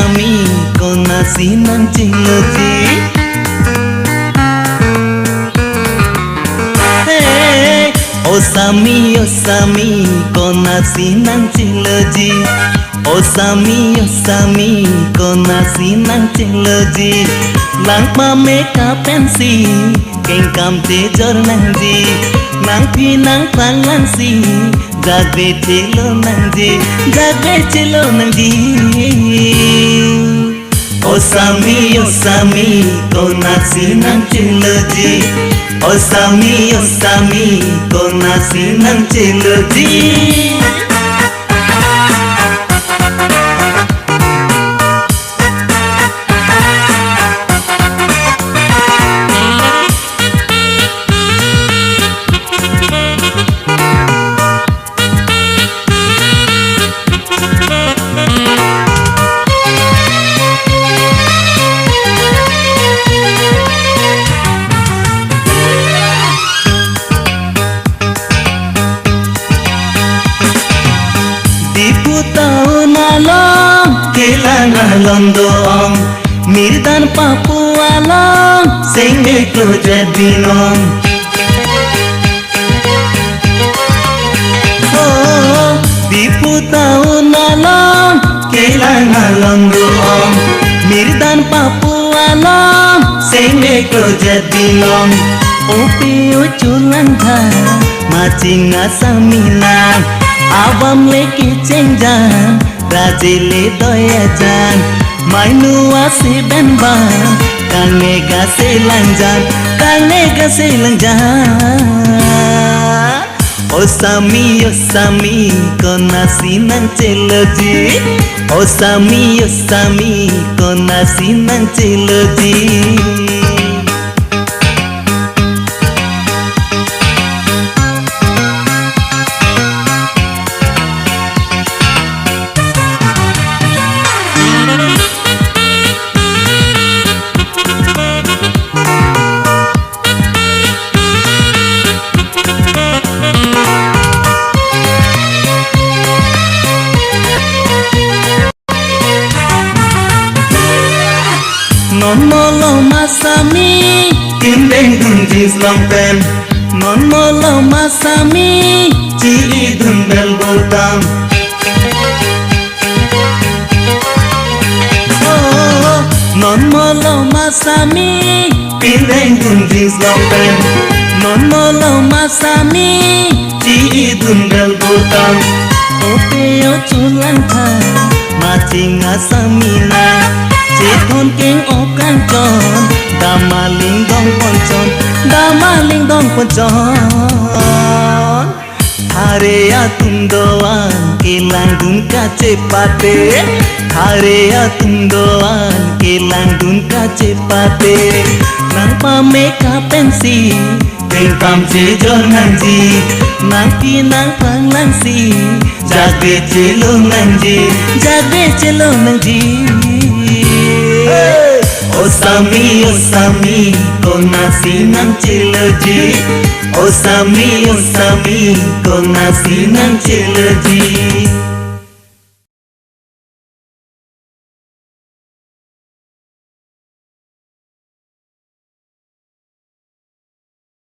sami kona sinang ciloji. Hey, oh sami kona sinang ciloji. Oh sami kona sinang ciloji. Lang pameka pensi keng kam te jor nangji. Nang pinang pangan si jagbe chilo nangji. Oh sami kona sinang ciloji. Oh sami kona sinang ciloji. Tahun along kelangan londong mirdan Papua long senge klojadinong. Oh dipu tahun along kelangan londong mirdan Papua long senge klojadinong. Opi uculan tha macing asaminan abam leki cengjan rajile doya jan mainu ase benba kange gase langjan. Oh sami kona sinang ciloji. Oh sami kona sinang ciloji. Non molo masami kindeng dun jeans long pant. Non molo masami ci dun bel bottom. Oh non molo masami kindeng dun jeans long pant. Non molo masami ci dun bel bottom. Ope o chulang tha macing asamina. Cithon keng okan chon damaling dong ponchon. Hare atundoan kelang dun kace pate. Hare atundoan kelang dun kace pate. Nang pameka pensi keng kam je jor nangji. Nang pinang panglang si jagbe chelo nangji. Oh sami kona sinang ciloji. Oh sami kona sinang ciloji.